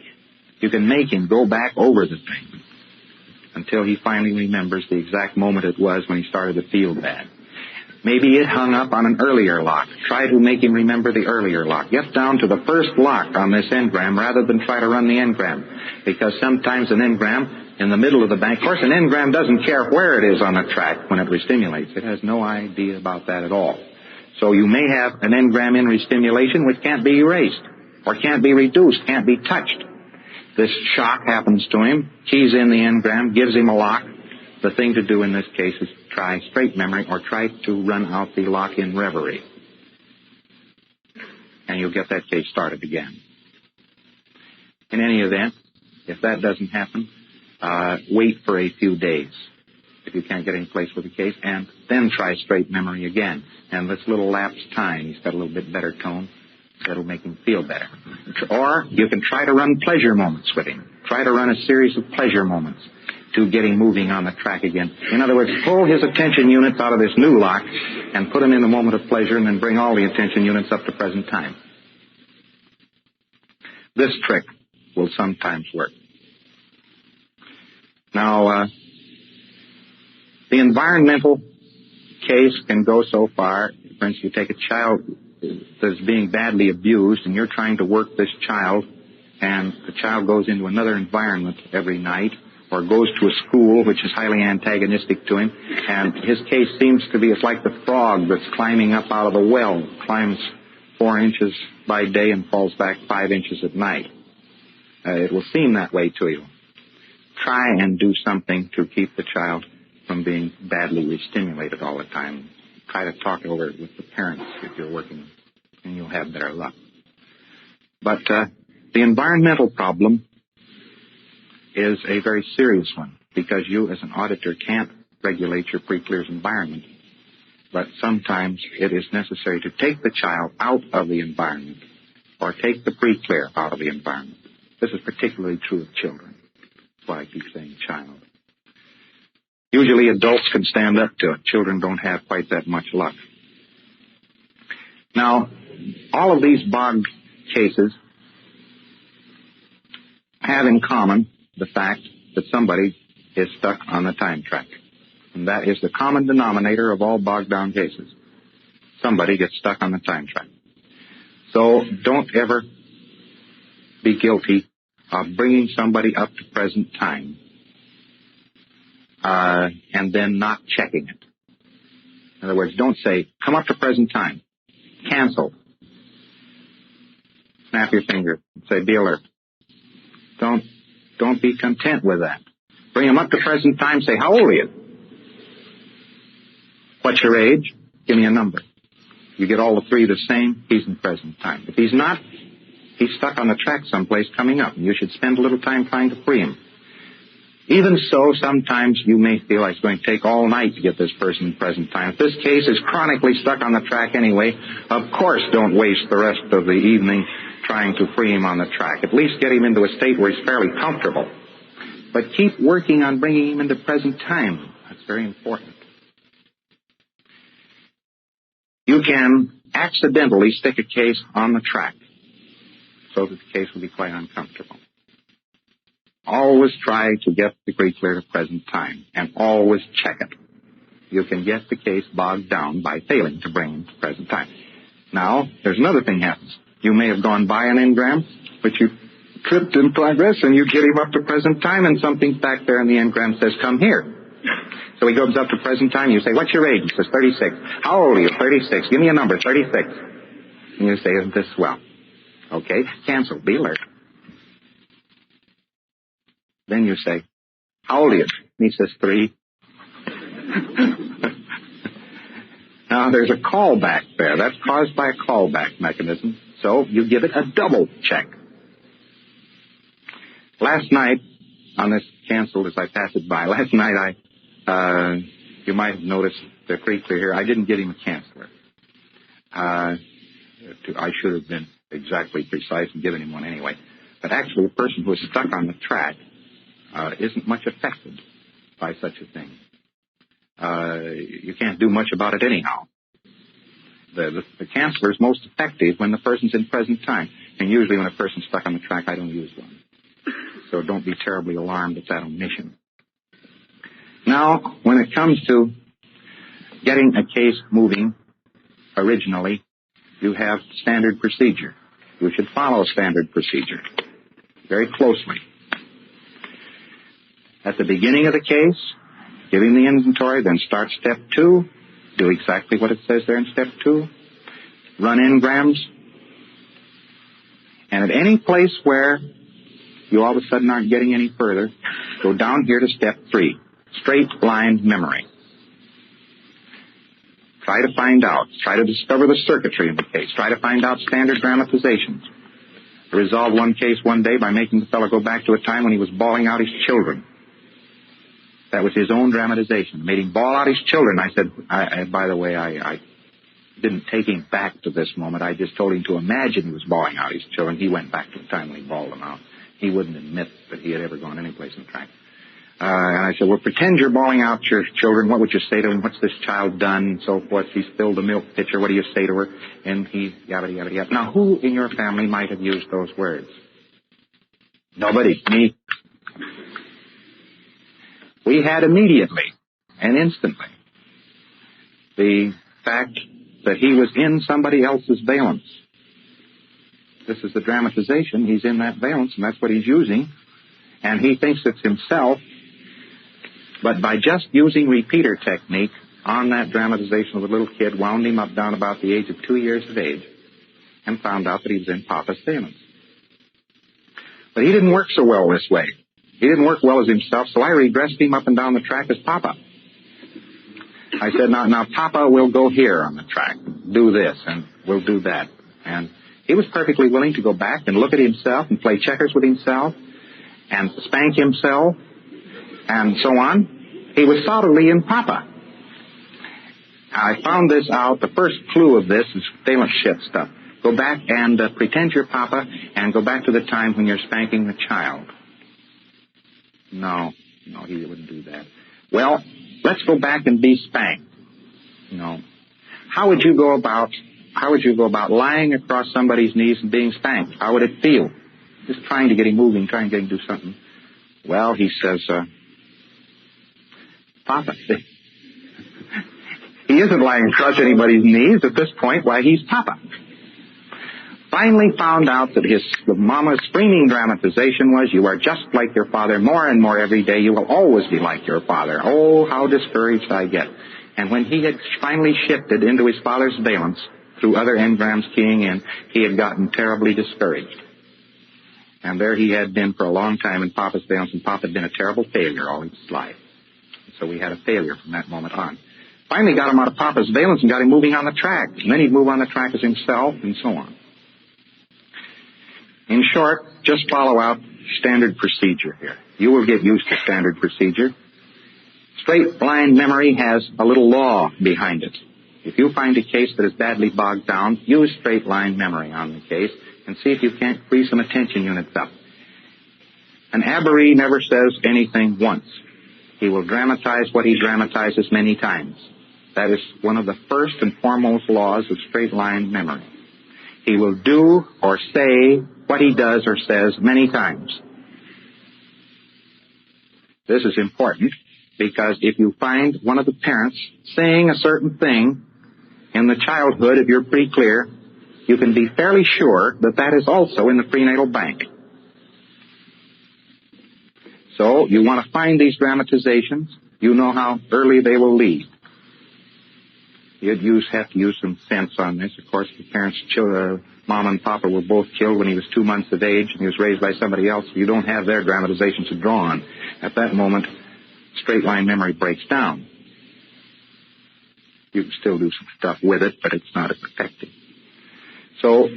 You can make him go back over the thing until he finally remembers the exact moment it was when he started to feel bad. Maybe it hung up on an earlier lock. Try to make him remember the earlier lock. Get down to the first lock on this engram rather than try to run the engram. Because sometimes an engram in the middle of the bank, of course an engram doesn't care where it is on the track when it restimulates. It has no idea about that at all. So you may have an engram in restimulation which can't be erased or can't be reduced, can't be touched. This shock happens to him, keys in the engram, gives him a lock. The thing to do in this case is try straight memory or try to run out the lock in reverie. And you'll get that case started again. In any event, if that doesn't happen, wait for a few days if you can't get any place with the case, and then try straight memory again. And this little lapsed time, he's got a little bit better tone. That'll make him feel better. Or you can try to run pleasure moments with him. Try to run a series of pleasure moments to get him moving on the track again. In other words, pull his attention units out of this new lock and put him in the moment of pleasure, and then bring all the attention units up to present time. This trick will sometimes work. Now, the environmental case can go so far. For instance, you take a child that's being badly abused, and you're trying to work this child, and the child goes into another environment every night, or goes to a school which is highly antagonistic to him, and his case seems to be, it's like the frog that's climbing up out of the well, climbs 4 inches by day and falls back 5 inches at night. It will seem that way to you. Try and do something to keep the child from being badly restimulated all the time. Try to talk over it with the parents if you're working, and you'll have better luck. But the environmental problem is a very serious one, because you as an auditor can't regulate your pre-clear's environment. But sometimes it is necessary to take the child out of the environment, or take the pre-clear out of the environment. This is particularly true of children. That's why I keep saying child. Usually adults can stand up to it. Children don't have quite that much luck. Now, all of these bog cases have in common the fact that somebody is stuck on the time track. And that is the common denominator of all bogged down cases. Somebody gets stuck on the time track. So don't ever be guilty of bringing somebody up to present time and then not checking it. In other words, don't say, come up to present time. Cancel. Snap your finger and say, be alert. Don't be content with that. Bring them up to present time. Say, how old are you? What's your age? Give me a number. You get all the three the same, he's in present time. If he's not, he's stuck on the track someplace coming up, and you should spend a little time trying to free him. Even so, sometimes you may feel like it's going to take all night to get this person in present time. If this case is chronically stuck on the track anyway, of course don't waste the rest of the evening trying to free him on the track. At least get him into a state where he's fairly comfortable. But keep working on bringing him into present time. That's very important. You can accidentally stick a case on the track so that the case will be quite uncomfortable. Always try to get the degree clear to present time, and always check it. You can get the case bogged down by failing to bring him to present time. Now, there's another thing happens. You may have gone by an engram, but you tripped in progress, and you get him up to present time, and something's back there in the engram says, come here. So he goes up to present time. You say, what's your age? He says, 36. How old are you? 36. Give me a number, 36. And you say, isn't this swell? Okay, cancel. Be alert. Then you say, how old are you? And he says, 3. Now, there's a callback there. That's caused by a callback mechanism. So you give it a double check. Last night, on this canceled as I pass it by, last night you might have noticed the pretty clear here, I didn't get him a canceller. I should have been exactly precise and given him one anyway. But actually, a person who is stuck on the track isn't much affected by such a thing. You can't do much about it anyhow. The canceller is most effective when the person's in present time. And usually when a person's stuck on the track, I don't use one. So don't be terribly alarmed at that omission. Now, when it comes to getting a case moving originally, you have standard procedure. You should follow standard procedure very closely. At the beginning of the case, give him the inventory, then start step 2. Do exactly what it says there in step 2. Run engrams. And at any place where you all of a sudden aren't getting any further, go down here to step 3. Straight line memory. Try to find out. Try to discover the circuitry in the case. Try to find out standard dramatizations. I resolved one case one day by making the fellow go back to a time when he was bawling out his children. That was his own dramatization. Made him bawl out his children. I said, by the way, I didn't take him back to this moment. I just told him to imagine he was bawling out his children. He went back to the time when he bawled them out. He wouldn't admit that he had ever gone any place in the track. And I said, well, pretend you're bawling out your children. What would you say to him? What's this child done? And so forth. She spilled the milk pitcher. What do you say to her? And he, yabba, yabba, yabba. Now, who in your family might have used those words? Nobody. Me. We had immediately and instantly the fact that he was in somebody else's valence. This is the dramatization. He's in that valence, and that's what he's using. And he thinks it's himself. But by just using repeater technique on that dramatization of the little kid, wound him up down about the age of 2 years of age and found out that he was in Papa's valence. But he didn't work so well this way. He didn't work well as himself, so I redressed him up and down the track as Papa. I said, now Papa will go here on the track, do this, and we'll do that. And he was perfectly willing to go back and look at himself and play checkers with himself and spank himself and so on. He was solidly in Papa. I found this out. The first clue of this is valence shift stuff. Go back and pretend you're Papa and go back to the time when you're spanking the child. No, he wouldn't do that. Well, let's go back and be spanked. No. How would you go about lying across somebody's knees and being spanked? How would it feel? Just trying to get him moving, trying to get him to do something. Well, he says, Papa. He isn't lying across anybody's knees at this point. Why, he's Papa. Finally found out that the mama's screaming dramatization was, you are just like your father more and more every day. You will always be like your father. Oh, how discouraged I get. And when he had finally shifted into his father's valence through other engrams keying in, he had gotten terribly discouraged. And there he had been for a long time in Papa's valence, and Papa had been a terrible failure all his life. So we had a failure from that moment on. Finally got him out of Papa's valence and got him moving on the track. And then he'd move on the track as himself, and so on. In short, just follow out standard procedure here. You will get used to standard procedure. Straight line memory has a little law behind it. If you find a case that is badly bogged down, use straight line memory on the case and see if you can't free some attention units up. An aberree never says anything once. He will dramatize what he dramatizes many times. That is one of the first and foremost laws of straight line memory. He will do or say what he does or says many times. This is important because if you find one of the parents saying a certain thing in the childhood, if you're pretty clear, you can be fairly sure that that is also in the prenatal bank. So you want to find these dramatizations. You know how early they will lead. You'd have to use some sense on this. Of course, the parents, Mom and Papa were both killed when he was 2 months of age, and he was raised by somebody else. You don't have their dramatizations to draw on. At that moment, straight line memory breaks down. You can still do some stuff with it, but it's not as effective. So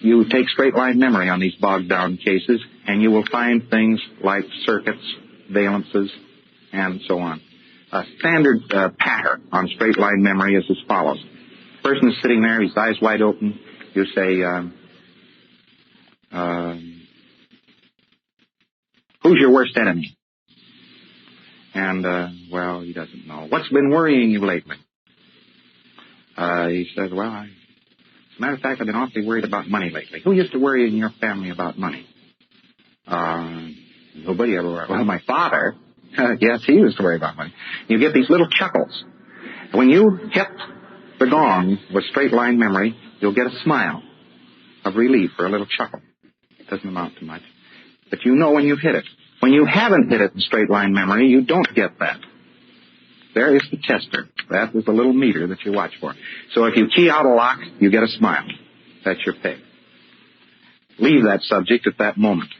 you take straight line memory on these bogged down cases, and you will find things like circuits, valences, and so on. A standard pattern on straight line memory is as follows. The person is sitting there, his eyes wide open. You say, who's your worst enemy? And, well, he doesn't know. What's been worrying you lately? He says, well, as a matter of fact, I've been awfully worried about money lately. Who used to worry in your family about money? Nobody ever worried. Well, my father. Yes, he used to worry about money. You get these little chuckles. When you hit the gong with straight line memory, you'll get a smile of relief or a little chuckle. It doesn't amount to much. But you know when you hit it. When you haven't hit it in straight line memory, you don't get that. There is the tester. That is the little meter that you watch for. So if you key out a lock, you get a smile. That's your pick. Leave that subject at that moment.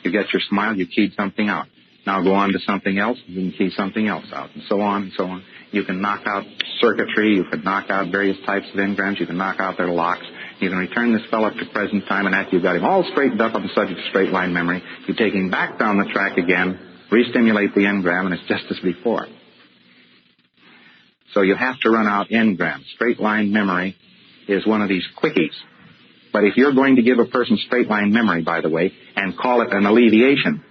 You get your smile, you keyed something out. Now go on to something else, you can key something else out, and so on and so on. You can knock out circuitry, you can knock out various types of engrams, you can knock out their locks. You can return this fellow up to present time, and after you've got him all straightened up on the subject of straight line memory, you take him back down the track again, re-stimulate the engram, and it's just as before. So you have to run out engrams. Straight line memory is one of these quickies. But if you're going to give a person straight line memory, by the way, and call it an alleviation,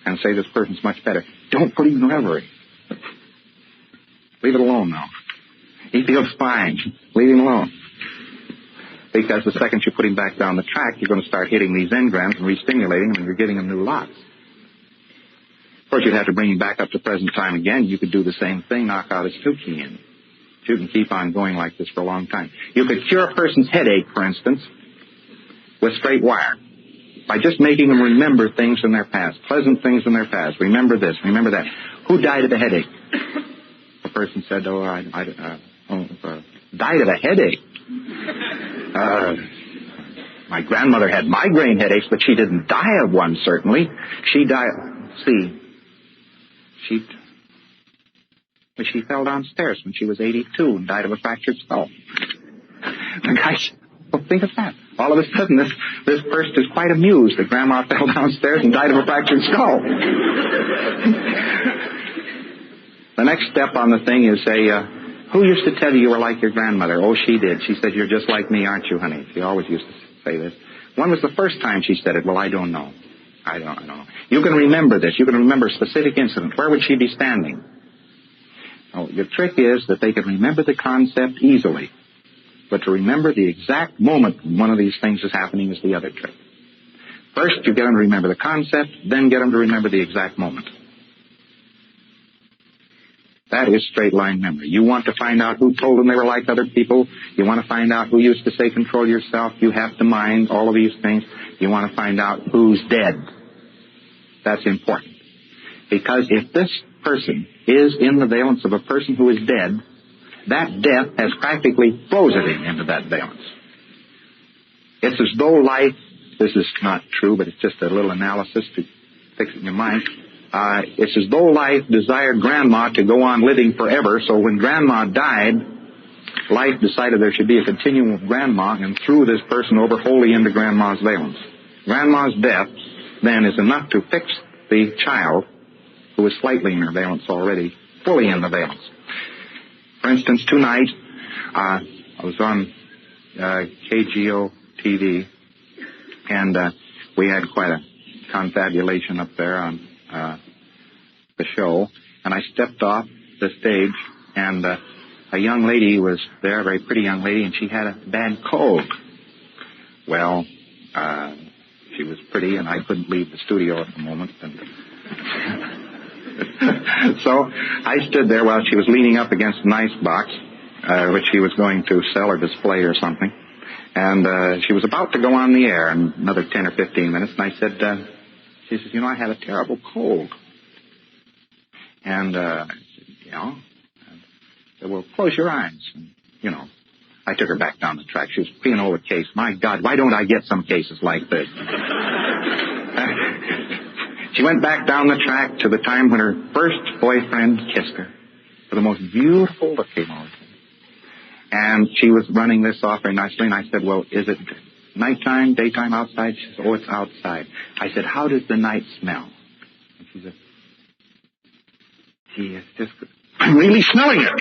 and say this person's much better, don't put him in reverie. Leave it alone now. He feels fine. Leave him alone. Because the second you put him back down the track, you're going to start hitting these engrams and re-stimulating them, and you're giving him new locks. Of course, you'd have to bring him back up to present time again. You could do the same thing, knock out his 2 key in. You can keep on going like this for a long time. You could cure a person's headache, for instance, with straight wire. By just making them remember things in their past, pleasant things in their past. Remember this, remember that. Who died of a headache? The person said, died of a headache. My grandmother had migraine headaches, but she didn't die of one, certainly. She died, she fell downstairs when she was 82 and died of a fractured skull. The guy said, well, think of that. All of a sudden, this person is quite amused that Grandma fell downstairs and died of a fractured skull. The next step on the thing is say, who used to tell you were like your grandmother? Oh, she did. She said, you're just like me, aren't you, honey? She always used to say this. When was the first time she said it? Well, I don't know. I don't know. You can remember this. You can remember a specific incident. Where would she be standing? Oh, the trick is that they can remember the concept easily. But to remember the exact moment one of these things is happening is the other trick. First, you get them to remember the concept, then get them to remember the exact moment. That is straight-line memory. You want to find out who told them they were like other people. You want to find out who used to say control yourself. You have to mind all of these things. You want to find out who's dead. That's important. Because if this person is in the valence of a person who is dead, that death has practically frozen him into that valence. It's as though life, this is not true, but it's just a little analysis to fix it in your mind. It's as though life desired Grandma to go on living forever, so when Grandma died, life decided there should be a continuum of Grandma and threw this person over wholly into Grandma's valence. Grandma's death, then, is enough to fix the child, who is slightly in her valence already, fully in the valence. For instance, tonight, I was on KGO TV, and we had quite a confabulation up there on the show, and I stepped off the stage, and a young lady was there, a very pretty young lady, and she had a bad cold. Well, she was pretty, and I couldn't leave the studio at the moment, and so I stood there while she was leaning up against an ice box, which she was going to sell or display or something. And she was about to go on the air in another 10 or 15 minutes, and I said, she says, I had a terrible cold. And I said, well, close your eyes. And, I took her back down the track. She was peeing over a case. My God, why don't I get some cases like this? She went back down the track to the time when her first boyfriend kissed her with the most beautiful look came over. And she was running this off very nicely, and I said, well, is it nighttime, daytime, outside? She said, oh, it's outside. I said, how does the night smell? And she said, gee, it's just, I'm really smelling it.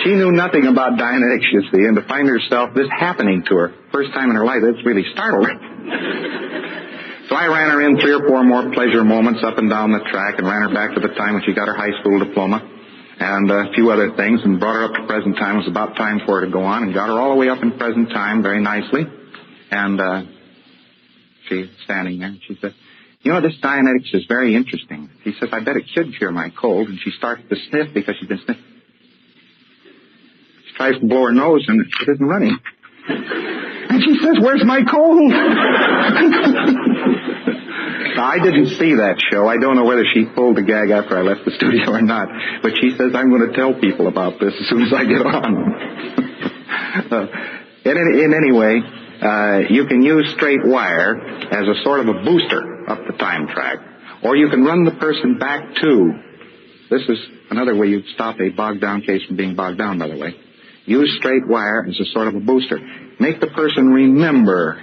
She knew nothing about Dianetics, you see, and to find herself this happening to her, first time in her life, it's really startled her. So I ran her in 3 or 4 more pleasure moments up and down the track and ran her back to the time when she got her high school diploma and a few other things and brought her up to present time. It was about time for her to go on and got her all the way up in present time very nicely. And she's standing there and she said, this Dianetics is very interesting. She says, I bet it should cure my cold. And she starts to sniff because she's been sniffing. She tries to blow her nose and it isn't running. And she says, where's my cold? I didn't see that show. I don't know whether she pulled the gag after I left the studio or not. But she says, I'm going to tell people about this as soon as I get on. In any way, you can use straight wire as a sort of a booster up the time track. Or you can run the person back to, this is another way you stop a bogged down case from being bogged down, by the way. Use straight wire as a sort of a booster. Make the person remember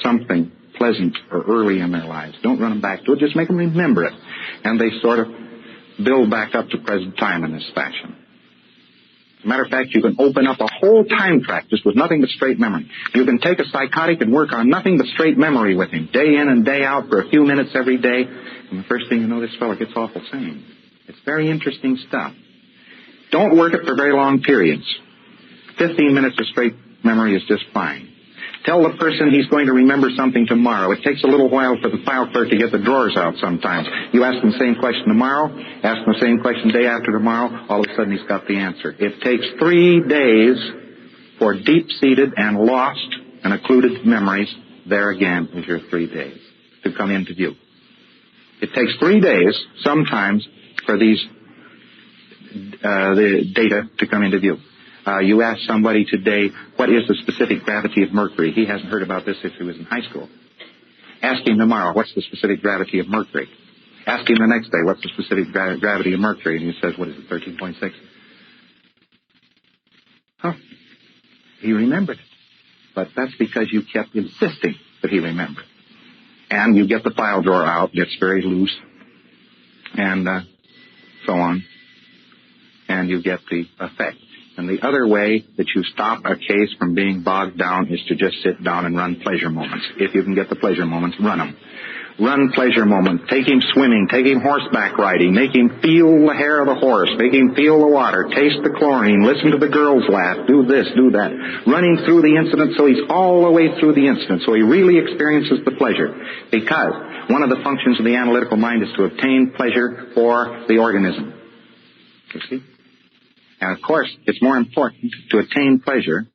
something pleasant or early in their lives. Don't run them back to it. Just make them remember it. And they sort of build back up to present time in this fashion. As a matter of fact, you can open up a whole time track just with nothing but straight memory. You can take a psychotic and work on nothing but straight memory with him, day in and day out for a few minutes every day. And the first thing you know, this fellow gets awful sane. It's very interesting stuff. Don't work it for very long periods. 15 minutes of straight memory is just fine. Tell the person he's going to remember something tomorrow. It takes a little while for the file clerk to get the drawers out sometimes. You ask him the same question tomorrow, ask him the same question day after tomorrow, all of a sudden he's got the answer. It takes 3 days for deep-seated and lost and occluded memories. There again is your 3 days to come into view. It takes 3 days sometimes for these the data to come into view. You ask somebody today, what is the specific gravity of Mercury? He hasn't heard about this if he was in high school. Ask him tomorrow, what's the specific gravity of Mercury? Ask him the next day, what's the specific gravity of Mercury? And he says, what is it, 13.6? Huh. He remembered it. But that's because you kept insisting that he remembered. And you get the file drawer out, gets very loose, and so on. And you get the effect. And the other way that you stop a case from being bogged down is to just sit down and run pleasure moments. If you can get the pleasure moments, run them. Run pleasure moments. Take him swimming. Take him horseback riding. Make him feel the hair of the horse. Make him feel the water. Taste the chlorine. Listen to the girls laugh. Do this, do that. Running through the incident so he's all the way through the incident, so he really experiences the pleasure. Because one of the functions of the analytical mind is to obtain pleasure for the organism. You see? And of course, it's more important to attain pleasure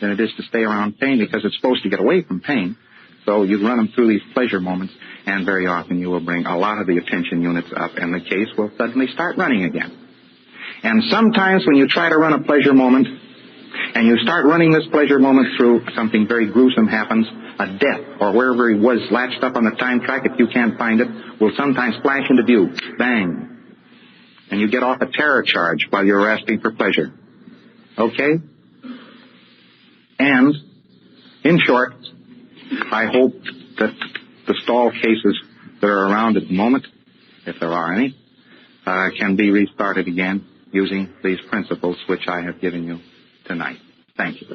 than it is to stay around pain, because it's supposed to get away from pain. So you run them through these pleasure moments, and very often you will bring a lot of the attention units up, and the case will suddenly start running again. And sometimes when you try to run a pleasure moment, and you start running this pleasure moment through, something very gruesome happens. A death, or wherever he was latched up on the time track, if you can't find it, will sometimes flash into view. Bang. And you get off a terror charge while you're asking for pleasure. Okay? And, in short, I hope that the stall cases that are around at the moment, if there are any, can be restarted again using these principles which I have given you tonight. Thank you.